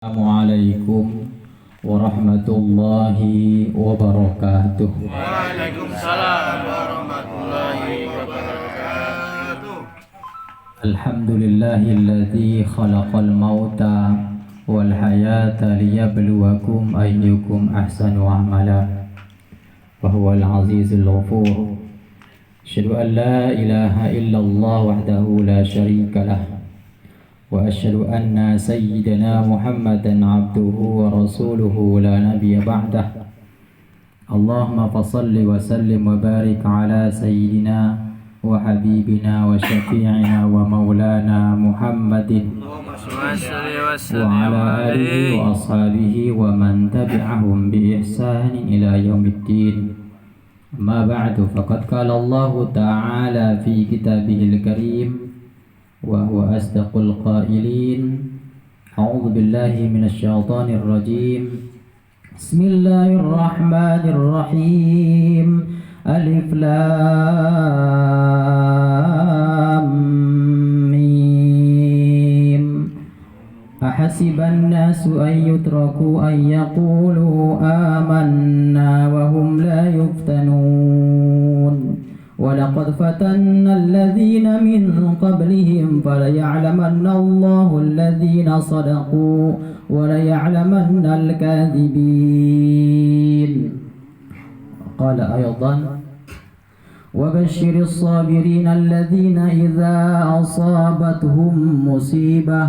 Assalamualaikum warahmatullahi wabarakatuh. Waalaikumsalam warahmatullahi wabarakatuh. Alhamdulillahilladzi khalaqal mauta wal hayata liyabluwakum ayyukum ahsanu amala wa huwal azizul ghafur. Asyhadu an la ilaha illallah wahdahu la syarika lah wa asyhadu anna sayyidina Muhammadan abduhu wa rasuluhu la nabiyya ba'dah. Allahumma fassalli wa sallim wa barik ala sayyidina wa habibina wa syafi'ina wa maulana Muhammadin wa ala alihi wa ashabihi wa man tabi'ahum bi ihsanin ila yaumiddin. Amma ba'du, faqad qala Allah ta'ala fi kitabihil karim وهو أصدق القائلين. أعوذ بالله من الشيطان الرجيم. بسم الله الرحمن الرحيم. ألف لام ميم. أحسب الناس أن يتركوا أن يقولوا آمنا وهم لا يفتنون ولقد فتنا الذين من قبلهم فليعلمن الله الذين صدقوا وليعلمن الكاذبين. قال أيضا وبشر الصابرين الذين إذا أصابتهم مصيبة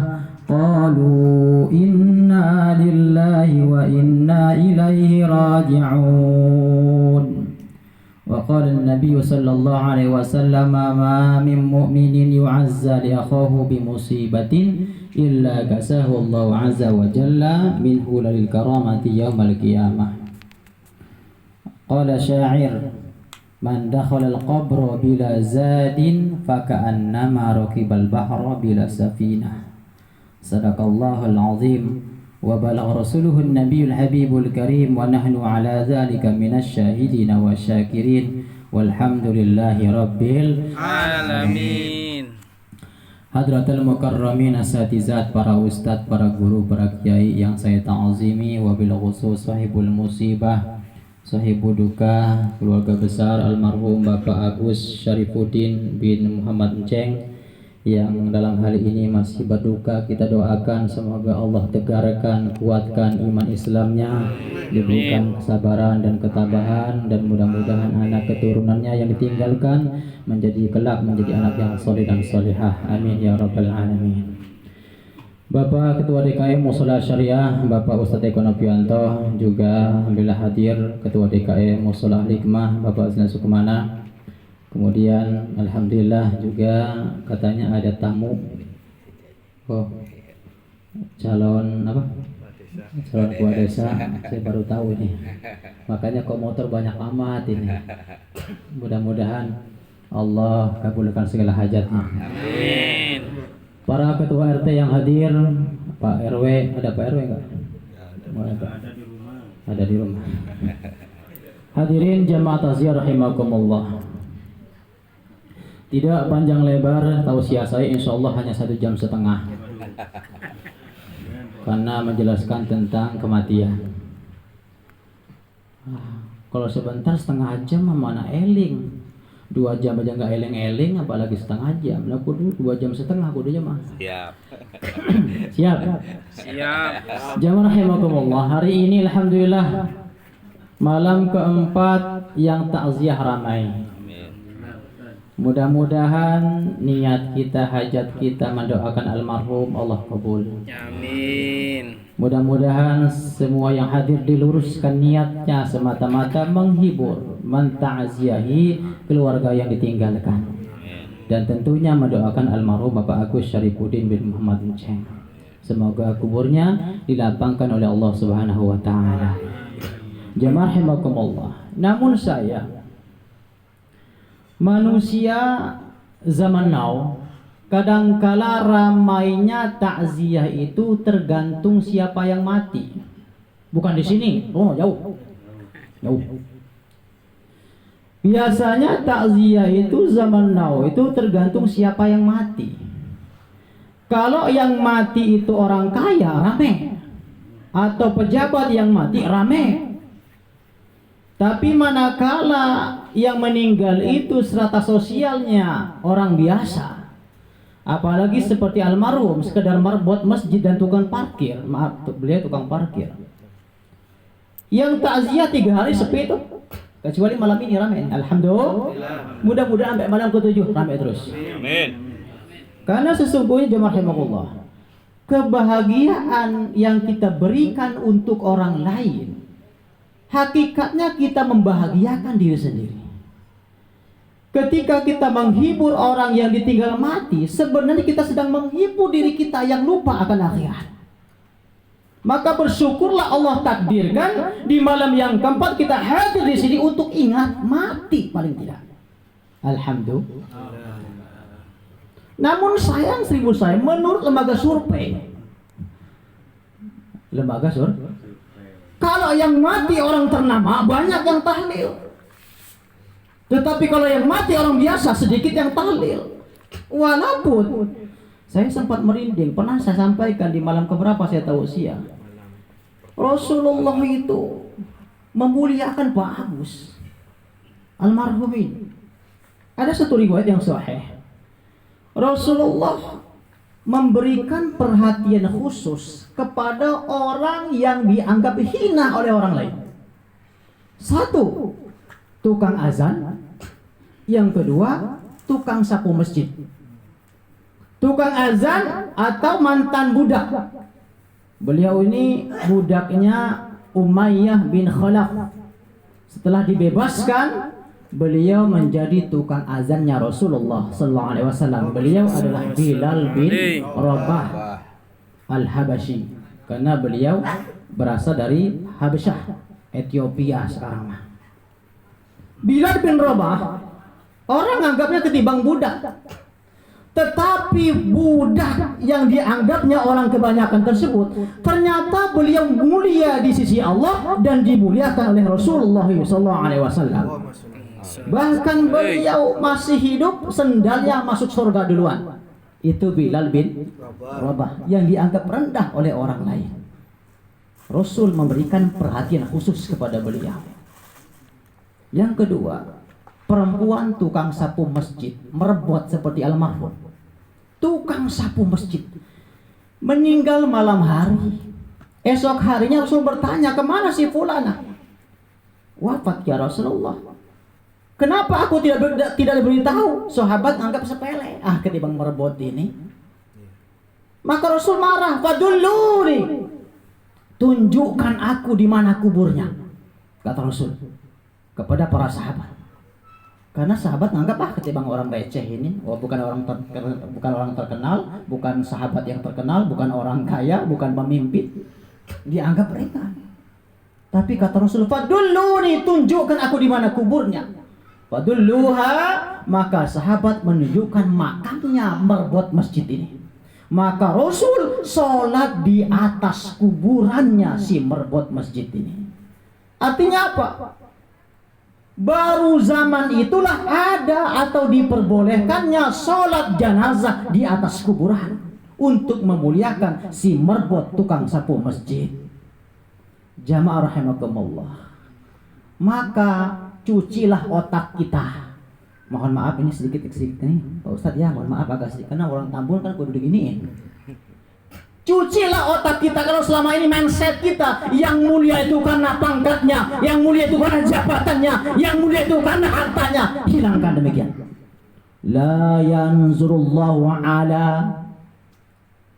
قالوا إنا لله وإنا إليه راجعون. وقال النبي صلى الله عليه وسلم ما من مؤمن يعزى لأخاه بمصيبة إلا كساه الله عز وجل منه للكرامة يوم القيامة. قال شاعر من دخل القبر بلا زاد فكأنما ركب البحر بلا سفينة. صدق الله العظيم وبلغ رسوله النبي الحبيب الكريم ونحن على ذلك من الشاهدين والشاكرين والحمد لله رب العالمين. Hadratul mukarramin asatizat, para ustadz, para guru, para kiai yang saya ta'azimi, wabil khusus sahibul musibah, sahibu duka, keluarga besar almarhum Bapak Agus Syarifuddin bin Muhammad Enceng yang dalam hal ini masih berduka. Kita doakan semoga Allah tegarkan, kuatkan iman Islamnya, diberikan kesabaran dan ketabahan, dan mudah-mudahan anak keturunannya yang ditinggalkan menjadi kelak menjadi anak yang soleh dan solehah. Amin ya rabbal alamin. Bapak Ketua DKM Mushola Syariah, Bapak Ustadz Eko Nopianto, juga alhamdulillah hadir Ketua DKM Mushola Hikmah, Bapak Zina Sukumana. Kemudian alhamdulillah juga katanya ada tamu, calon apa? Calon ketua desa. Saya baru tahu ini. Makanya kok motor banyak amat ini. Mudah-mudahan Allah kabulkan segala hajatnya. Amin. Para ketua RT yang hadir, Pak RW, ada Pak RW enggak? Ada di rumah. Hadirin jamaah takziah rahimakumullah. Tidak panjang lebar tausiah saya, insya Allah hanya 1,5 jam, karena menjelaskan tentang kematian. Kalau sebentar 1/2 jam mana eling, 2 jam aja nggak eling-eling, apalagi 1/2 jam. Lah kudu 2,5 jam kudu mah. Siap. Siap. Siap. Jamaah rahimakumullah, hari ini alhamdulillah malam keempat yang takziah ramai. Mudah-mudahan niat kita, hajat kita mendoakan almarhum Allah kabul. Amin. Mudah-mudahan semua yang hadir diluruskan niatnya semata-mata menghibur, menta'ziyahi keluarga yang ditinggalkan. Dan tentunya mendoakan almarhum Bapak Agus Syarifuddin bin Muhammad Enceng. Semoga kuburnya dilapangkan oleh Allah Subhanahu wa taala. Jamaah rahimakumullah. Namun manusia zaman now kadangkala ramainya takziah itu tergantung siapa yang mati. Bukan di sini, jauh. Biasanya takziah itu zaman now itu tergantung siapa yang mati. Kalau yang mati itu orang kaya, rame. atau pejabat yang mati rame. Tapi manakala yang meninggal itu strata sosialnya orang biasa, apalagi seperti almarhum sekedar buat masjid dan tukang parkir, maaf beliau tukang parkir, yang takziah 3 hari sepi itu, kecuali malam ini rame. Alhamdulillah, mudah-mudahan sampai malam ke-7 rame terus. Amin. Karena sesungguhnya jemaah rahimakumullah, kebahagiaan yang kita berikan untuk orang lain, hakikatnya kita membahagiakan diri sendiri. Ketika kita menghibur orang yang ditinggal mati, sebenarnya kita sedang menghibur diri kita yang lupa akan akhirat. Maka bersyukurlah Allah takdirkan di malam yang keempat kita hadir di sini untuk ingat mati paling tidak. Alhamdulillah. Namun sayang seribu sayang, menurut lembaga survei, kalau yang mati orang ternama banyak yang tahlil, tetapi kalau yang mati orang biasa sedikit yang tahlil. Walaupun saya sempat merinding, pernah saya sampaikan di malam keberapa saya tahu siang, Rasulullah itu memuliakan bagus almarhumin. Ada satu riwayat yang sahih, Rasulullah memberikan perhatian khusus kepada orang yang dianggap hina oleh orang lain. 1, tukang azan. Yang kedua, tukang sapu masjid. Tukang azan atau mantan budak. Beliau ini budaknya Umayyah bin Khalaf. Setelah dibebaskan, beliau menjadi tukang azannya Rasulullah sallallahu alaihi wasallam. Beliau adalah Bilal bin Rabah Al-Habashi, karena beliau berasal dari Habasyah, Ethiopia sekarang. Bilal bin Rabah, orang anggapnya ketimbang budak. Tetapi budak yang dianggapnya orang kebanyakan tersebut, ternyata beliau mulia di sisi Allah dan dimuliakan oleh Rasulullah sallallahu alaihi wasallam. Bahkan beliau masih hidup, sendalnya masuk surga duluan. Itu Bilal bin Rabah yang dianggap rendah oleh orang lain. Rasul memberikan perhatian khusus kepada beliau. Yang kedua, perempuan tukang sapu masjid merebut seperti almarhum. Tukang sapu masjid meninggal malam hari. Esok harinya Rasul bertanya, kemana si fulana? Wafat ya Rasulullah. Kenapa aku tidak diberitahu? Sahabat anggap sepele. Ketimbang merebut ini. Maka Rasul marah. Fadulluni, tunjukkan aku di mana kuburnya, kata Rasul kepada para sahabat. Karena sahabat anggap ketimbang orang receh ini, bukan orang terkenal, bukan sahabat yang terkenal, bukan orang kaya, bukan pemimpin, dianggap ringan. Tapi kata Rasul, fadulluni, tunjukkan aku di mana kuburnya. Fadulluha, maka sahabat menunjukkan makamnya merebut masjid ini. Maka Rasul sholat di atas kuburannya si merebut masjid ini. Artinya apa? Baru zaman itulah ada atau diperbolehkannya sholat jenazah di atas kuburan untuk memuliakan si merebut tukang sapu masjid. Jamaah rahimakumullah. Maka cucilah otak kita. Mohon maaf ini sedikit nih Pak Ustadz ya, mohon maaf agak sedikit karena orang Tambun kan kudu diginiin. Cucilah otak kita kalau selama ini mindset kita yang mulia itu karena pangkatnya, yang mulia itu karena jabatannya, yang mulia itu karena hartanya. Hilangkan demikian. La yanzurullahu ala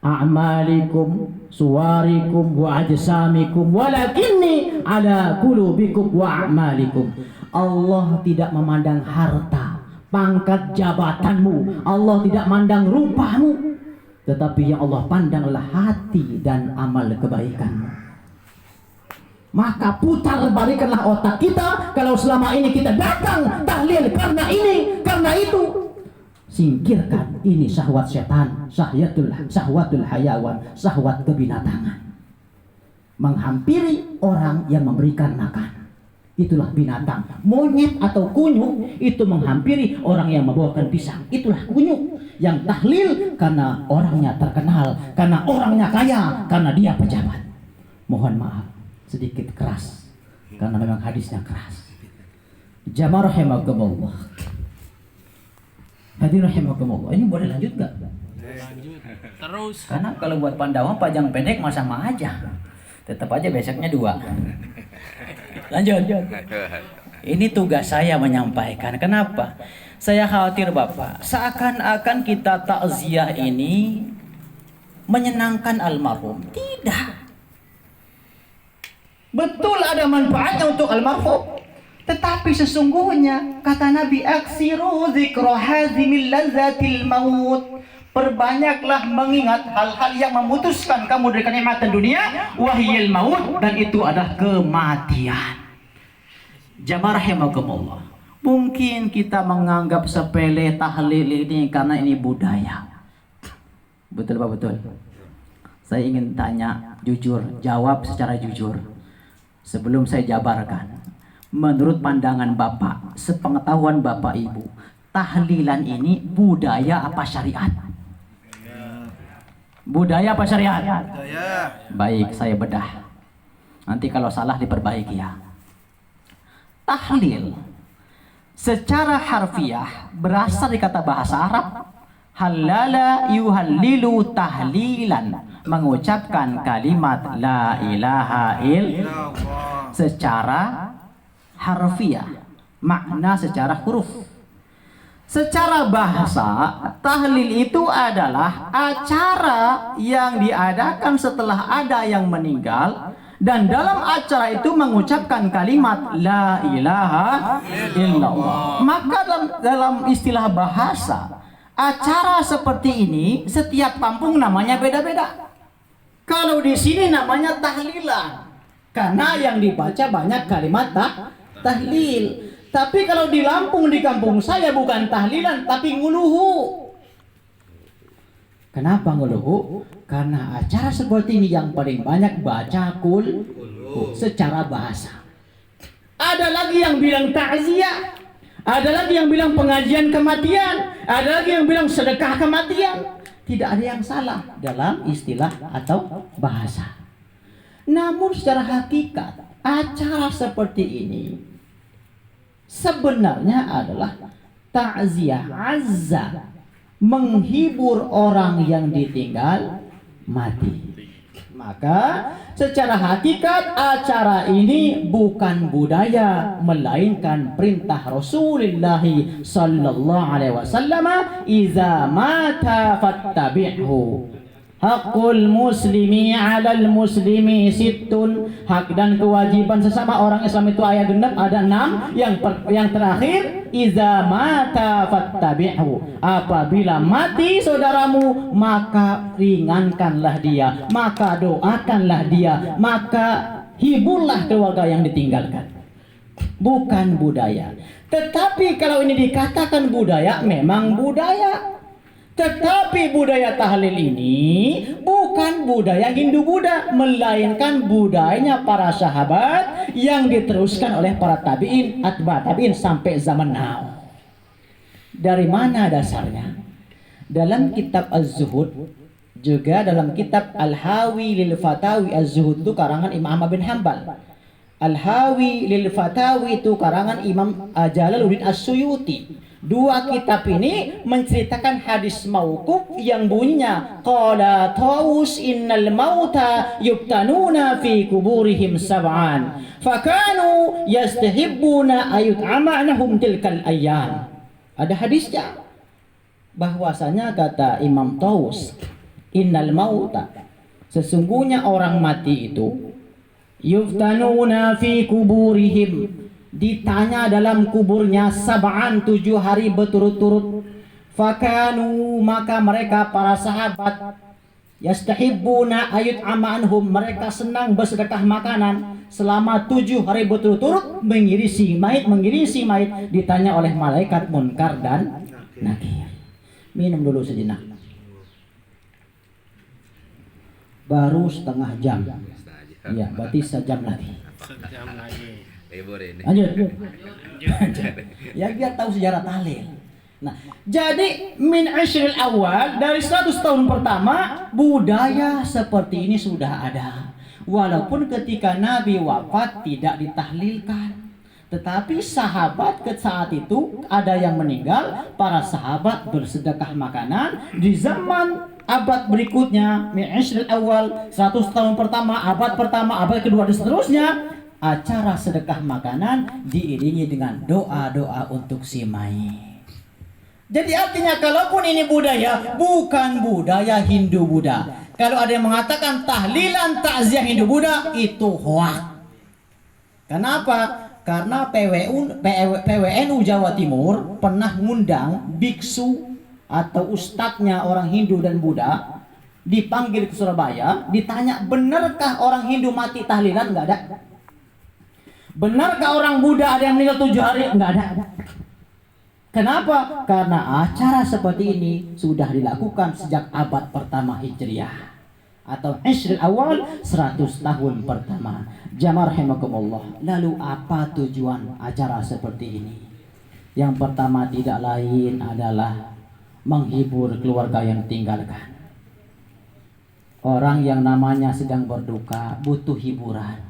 a'malikum suwarikum wa ajsamikum walakinni ala qulubikum wa a'malikum. Allah tidak memandang harta, pangkat jabatanmu, Allah tidak memandang rupamu, tetapi yang Allah pandang adalah hati dan amal kebaikanmu. Maka putar balikanlah otak kita. Kalau selama ini kita datang tahlil karena ini, karena itu, singkirkan ini syahwat setan, syahwatul hayawan, syahwat kebinatangan. Menghampiri orang yang memberikan makan, itulah binatang. Monyet atau kunyuk itu menghampiri orang yang membawakan pisang, itulah kunyuk. Yang tahlil karena orangnya terkenal, karena orangnya kaya, karena dia pejabat. Mohon mohon maaf sedikit keras karena memang hadisnya keras. Jamaah rahimakumullah. Hadirin rahimakumullah. Ini boleh lanjut nggak? Lanjut. Terus. Karena kalau buat pandawa panjang pendek mah sama aja. Tetap aja besoknya 2. Lanjut. Ini tugas saya menyampaikan. Kenapa? Saya khawatir Bapak, seakan-akan kita takziah ini menyenangkan almarhum. Tidak. Betul ada manfaatnya untuk almarhum. Tetapi sesungguhnya kata Nabi, aksiru dzikra hazimil lazzatil maut. Perbanyaklah mengingat hal-hal yang memutuskan kamu dari kenikmatan dunia, wahyil maut, dan itu adalah kematian. Jamaah rahimakumullah. Mungkin kita menganggap sepele tahlil ini karena ini budaya. Betul Pak, betul. Saya ingin tanya jujur, jawab secara jujur. Sebelum saya jabarkan. Menurut pandangan Bapak, sepengetahuan Bapak Ibu, tahlilan ini budaya apa syariat? Budaya apa syariat? Budaya. Baik, saya bedah. Nanti kalau salah diperbaiki ya. Tahlil secara harfiah berasal dari kata bahasa Arab halala yuhallilu tahlilan, mengucapkan kalimat la ilaha illallah secara harfiah, makna secara huruf. Secara bahasa, tahlil itu adalah acara yang diadakan setelah ada yang meninggal, dan dalam acara itu mengucapkan kalimat la ilaha illallah. Maka dalam istilah bahasa, acara seperti ini setiap kampung namanya beda-beda. Kalau di sini namanya tahlilan karena yang dibaca banyak kalimat tahlil. Tapi kalau di Lampung, di kampung saya bukan tahlilan tapi nguluhu. Kenapa nguluhu? Karena acara seperti ini yang paling banyak baca kul secara bahasa. Ada lagi yang bilang takziah, ada lagi yang bilang pengajian kematian, ada lagi yang bilang sedekah kematian. Tidak ada yang salah dalam istilah atau bahasa. Namun secara hakikat, acara seperti ini sebenarnya adalah takziah azza, menghibur orang yang ditinggal mati. Maka secara hakikat acara ini bukan budaya, melainkan perintah Rasulullah sallallahu alaihi wasallam, "Iza mata fattabi'hu." Hakul muslimi 'alal muslimi sittun. Hak dan kewajiban sesama orang Islam itu ada 6. Yang terakhir, iza mata fattabi'hu. Apabila mati saudaramu, maka ringankanlah dia, maka doakanlah dia, maka hiburlah keluarga yang ditinggalkan. Bukan budaya. Tetapi kalau ini dikatakan budaya, memang budaya. Tetapi budaya tahlil ini bukan budaya Hindu-Buddha, melainkan budayanya para sahabat yang diteruskan oleh para tabi'in, atba tabi'in sampai zaman now. Dari mana dasarnya? Dalam kitab Az-Zuhud, juga dalam kitab Al-Hawi lil Fatawi. Az-Zuhud itu karangan Imam Ahmad bin Hanbal. Al-Hawi lil Fatawi itu karangan Imam Jalaluddin As-Suyuti. Dua kitab ini menceritakan hadis mauquf yang bunyinya qala Tawus innal mauta yubtanuna fi kuburihim sab'an fakanu yastahibbuna ayut'amanahum tilkal ayyam. Ada hadisnya bahwasanya kata Imam Tawus, innal mauta, sesungguhnya orang mati itu yubtanuna fi kuburihim, ditanya dalam kuburnya sab'an 7 hari berturut-turut. Fakanu, maka mereka para sahabat yastahibbuna ayut amanhum, mereka senang bersedekah makanan selama 7 hari berturut-turut, mengirisi mayit. Ditanya oleh malaikat Munkar dan Nakir. Minum dulu sejenak. Baru setengah jam. Ya, berarti sejam lagi. Sejam lagi. Lanjut. Ya, biar tahu sejarah tahlil. Nah, jadi min ashril awal, dari 100 tahun pertama budaya seperti ini sudah ada. Walaupun ketika Nabi wafat tidak ditahlilkan. Tetapi sahabat ke saat itu ada yang meninggal, para sahabat bersedekah makanan. Di zaman abad berikutnya, Mi'ashril awal, 100 tahun pertama, abad kedua dan seterusnya, acara sedekah makanan diiringi dengan doa-doa untuk si mayit. Jadi artinya kalaupun ini budaya, bukan budaya Hindu-Buddha. Kalau ada yang mengatakan tahlilan takziah Hindu-Buddha, itu hoak. Kenapa? Karena PWNU Jawa Timur pernah ngundang biksu atau ustadznya orang Hindu dan Buddha, dipanggil ke Surabaya, ditanya, benarkah orang Hindu mati tahlilan? Enggak ada. Benarkah orang Buddha ada yang meninggal 7 hari? Enggak ada. Kenapa? Karena acara seperti ini sudah dilakukan sejak abad pertama Hijriah atau Ishril awal, 100 tahun pertama. Jamaah rahimakumullah. Lalu apa tujuan acara seperti ini? Yang pertama tidak lain adalah menghibur keluarga yang tinggalkan. Orang yang namanya sedang berduka butuh hiburan.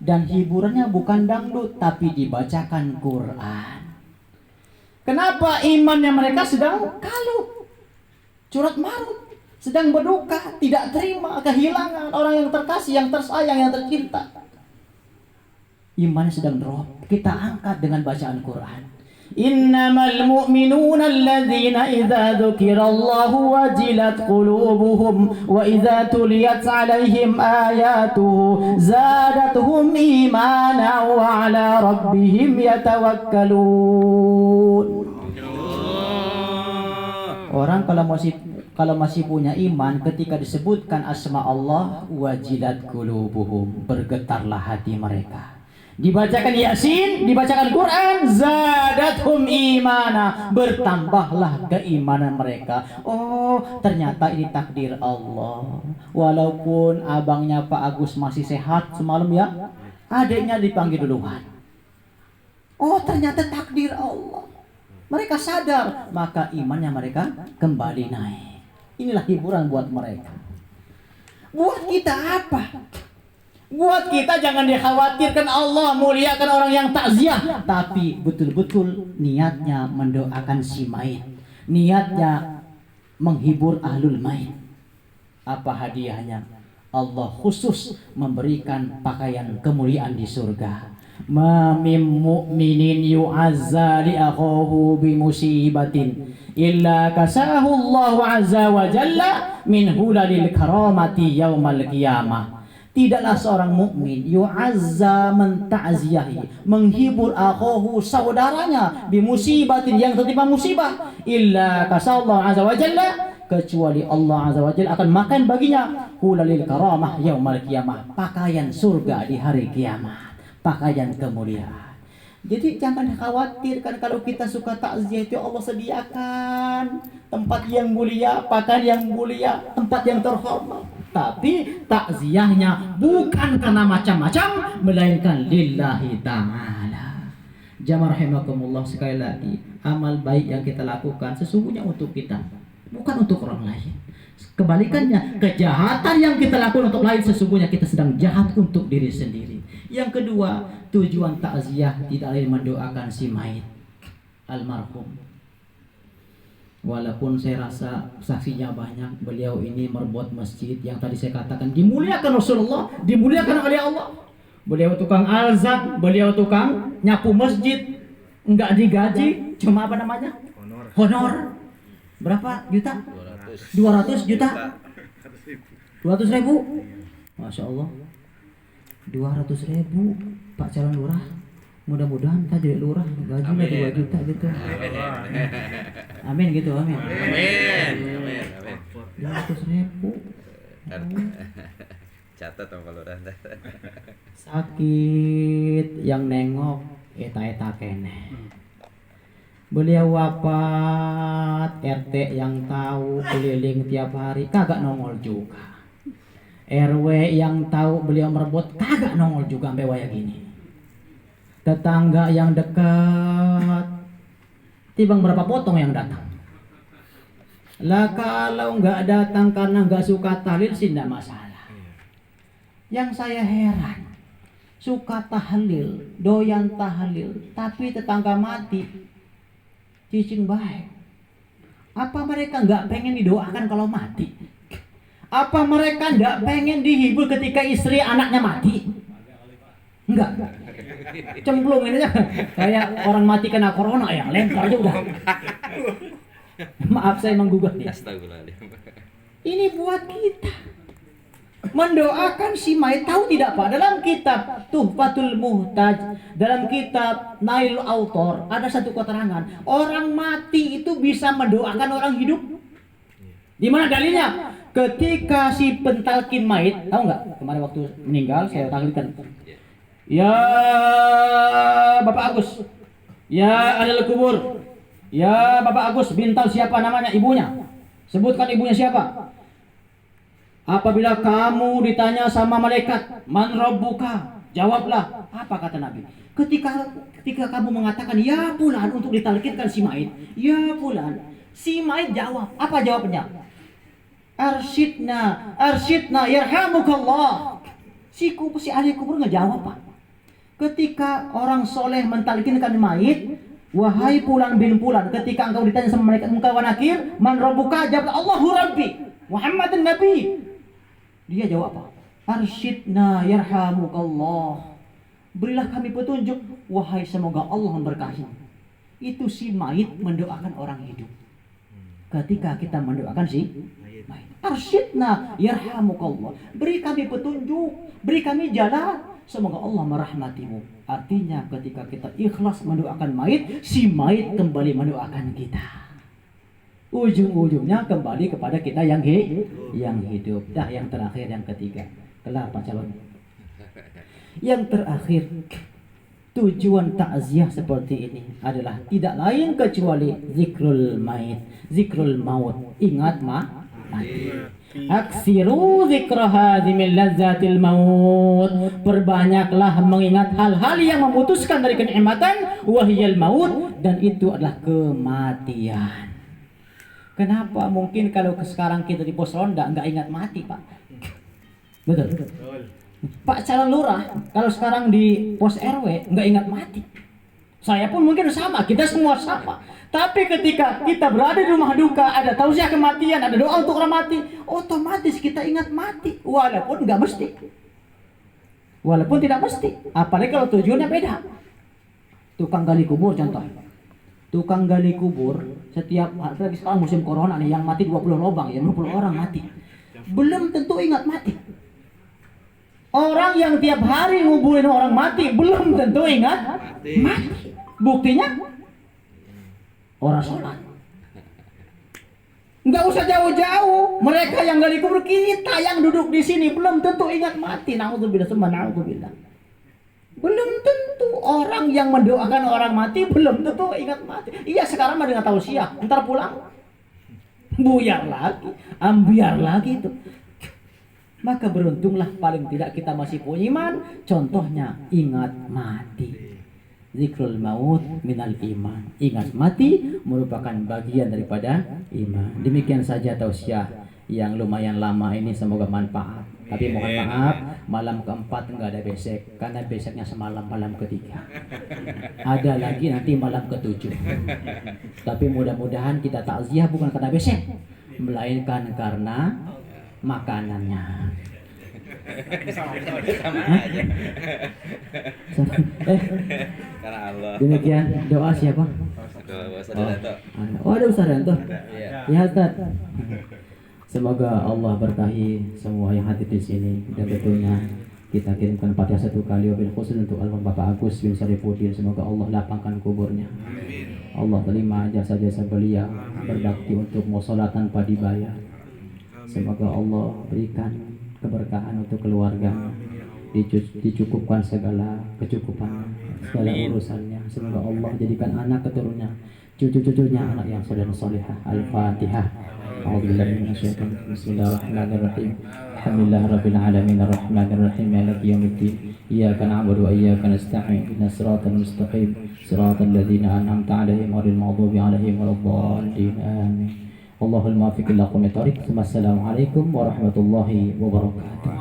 Dan hiburannya bukan dangdut, tapi dibacakan Quran. Kenapa? Imannya mereka sedang kalut, curhat marut, sedang berduka, tidak terima kehilangan orang yang terkasih, yang tersayang, yang tercinta. Imannya sedang drop. Kita angkat dengan bacaan Quran. Innamal mu'minuna alladzina idza dzukirallahu wajilat qulubuhum wa idza tuliyat 'alaihim ayatuhu zadatuhum imana wa 'ala rabbihim yatawakkalun. Orang kalau masih punya iman, ketika disebutkan asma Allah, wajilat qulubuhum, bergetarlah hati mereka. Dibacakan Yasin, dibacakan Quran, zadathum imana, bertambahlah keimanan mereka. Oh, ternyata ini takdir Allah. Walaupun abangnya Pak Agus masih sehat semalam ya, adiknya dipanggil duluan. Oh, ternyata takdir Allah. Mereka sadar, maka imannya mereka kembali naik. Inilah hiburan buat mereka. Buat kita apa? Buat kita jangan dikhawatirkan Allah muliakan orang yang takziah, tapi betul-betul niatnya mendoakan si mayit, niatnya menghibur ahlul mayit. Apa hadiahnya? Allah khusus memberikan pakaian kemuliaan di surga. Ma min mu'minin yu'azza li akhahu bi musibatin illa kasahu Allah azza wa jalla min hulalil karamati yaumal qiyamah. Tidaklah seorang mukmin yu'azza menta'ziyahi, menghibur akhahu saudaranya bimusibatin yang tertimpa musibah, illa kasallahu azza wa jalla, kecuali Allah azza wa jalla akan makan baginya hulalil karamah yaumal qiyamah, pakaian surga di hari kiamat, pakaian kemuliaan. Jadi jangan khawatirkan kalau kita suka takziah, itu Allah sediakan tempat yang mulia, pakaian yang mulia, tempat yang terhormat. Tapi takziahnya bukan karena macam-macam, melainkan lillahi ta'ala. Jamaah rahimakumullah, sekali lagi, amal baik yang kita lakukan sesungguhnya untuk kita, bukan untuk orang lain. Kebalikannya, kejahatan yang kita lakukan untuk lain, sesungguhnya kita sedang jahat untuk diri sendiri. Yang kedua, tujuan takziah tidak lain mendoakan si mayit almarhum. Walaupun saya rasa saksinya banyak, beliau ini merbuat masjid yang tadi saya katakan dimuliakan Rasulullah, dimuliakan oleh Allah. Beliau tukang azan, beliau tukang nyapu masjid, enggak digaji, cuma apa namanya? Honor. Berapa juta? 200 juta? 200.000? Masya Allah, 200.000 Pak calon lurah. Mudah-mudahan kita jadi lurah, gajinya 2 juta gitu. Amin gitu, amin. Amin. 200.000. Catat dong kalau udah. Sakit yang nengok eta kene. Beliau wafat, RT yang tahu keliling tiap hari kagak nongol juga. RW yang tahu beliau merebut kagak nongol juga sampai waya gini. Tetangga yang dekat tibang berapa potong yang datang. Lah kalau nggak datang karena nggak suka tahlil sih nggak masalah. Yang saya heran, suka tahlil, doyan tahlil, tapi tetangga mati, cicing baik. Apa mereka nggak pengen didoakan kalau mati? Apa mereka nggak pengen dihibur ketika istri anaknya mati? Enggak. Cemplung ini aja. Kayak orang mati kena corona ya, lempar aja udah. Maaf saya menggugat ya. Ini buat kita mendoakan si mayit. Tahu tidak Pak, dalam kitab Tuhfatul Muhtaj, dalam kitab Nail Autor ada satu keterangan, orang mati itu bisa mendoakan orang hidup. Di mana dalilnya? Ketika si pentalkin mayit, tahu nggak? Kemarin waktu meninggal saya taklidkan. Ya Bapak Agus, ya Adil Kubur, ya Bapak Agus, Bintal siapa namanya ibunya? Sebutkan ibunya siapa? Apabila kamu ditanya sama malaikat, man rabbuka? Jawablah. Apa kata Nabi? Ketika kamu mengatakan ya fulan untuk ditalkinkan si mayit, ya fulan, si mayit jawab. Apa jawabnya? Arsyidna yarhamukallah. Si ahli kubur ngejawab Pak. Ketika orang soleh mentalkinkan mayit, wahai fulan bin fulan, ketika engkau ditanya sama malaikat munkar wa nakir, man rabbuka? Jawab Allahu rabbi Muhammadun nabi. Dia jawab apa? Arsyidna yarhamukallah. Berilah kami petunjuk, wahai semoga Allah memberkahi. Itu si mayit mendoakan orang hidup. Ketika kita mendoakan si mayit, arsyidna yarhamukallah, beri kami petunjuk, beri kami jalan, semoga Allah merahmatimu. Artinya ketika kita ikhlas mendoakan mayit, si mayit kembali mendoakan kita. Ujung-ujungnya kembali kepada kita yang hidup. Dah yang terakhir, yang ketiga. Kelar Pak calon. Yang terakhir, tujuan takziah seperti ini adalah tidak lain kecuali zikrul mayit, zikrul maut. Ingat mati. Aksiru zikra hadhimil lazzatil maut. Perbanyaklah mengingat hal-hal yang memutuskan dari kenikmatan, wahiyal maut, dan itu adalah kematian. Kenapa mungkin kalau sekarang kita di pos ronda nggak ingat mati Pak? Betul. Pak calon lurah kalau sekarang di pos RW nggak ingat mati. Saya pun mungkin sama, kita semua sama. Tapi ketika kita berada di rumah duka, ada tausiah kematian, ada doa untuk orang mati, otomatis kita ingat mati, walaupun nggak mesti, walaupun tidak mesti. Apalagi kalau tujuannya beda. Tukang gali kubur contoh. Tukang gali kubur setiap hari, sekarang musim corona nih, yang mati 20 lubang ya, 20 orang mati. Belum tentu ingat mati. Orang yang tiap hari nguburin orang mati belum tentu ingat mati. Buktinya orang sholat. Nggak usah jauh-jauh. Mereka yang gali kubur, kita yang duduk di sini belum tentu ingat mati. Na'udzubillah, na'udzubillah. Belum tentu. Orang yang mendoakan orang mati belum tentu ingat mati. Iya sekarang mah dengan tausiah, ntar pulang buyar lagi, ambiar lagi itu. Maka beruntunglah paling tidak kita masih punya iman. Contohnya ingat mati. Zikrul maut minal iman. Ingat mati merupakan bagian daripada iman. Demikian saja tausiah yang lumayan lama ini, semoga manfaat. Tapi mohon maaf, malam keempat nggak ada besek, karena beseknya semalam malam ketiga. Ada lagi nanti malam ketujuh. Tapi mudah-mudahan kita takziah bukan karena besek, melainkan karena makanannya. Sama aja. Karena Allah. Demikian doa siapa? Oh ada Ustaz Ranto. Ya Ustaz. Semoga Allah berkahi semua yang hadir di sini, dan tentunya kita kirimkan Fatihah satu kali wabil khusus untuk almarhum Bapak Agus bin Sarifuddin. Semoga Allah lapangkan kuburnya. Allah terima jasa-jasa beliau berbakti untuk musola tanpa dibayar. Semoga Allah berikan keberkahan untuk keluarganya, dicukupkan segala kecukupannya, segala urusannya. Semoga Allah jadikan anak keturunannya, cucu-cucunya anak yang soleh-solehah. Al-Fatihah. Bismillahirrahmanirrahim. Alhamdulillahirabbil alamin arrahmanir rahim maliki yaumiddin. Iyyaka na'budu wa iyyaka nasta'in. Ihdinas siratal mustaqim. Siratal ladzina an'amta 'alaihim ghairil maghdubi 'alaihim waladdallin. Amin. Allahul muwaffiq ila aqwamit thoriq. Wassalamualaikum warahmatullahi wabarakatuh.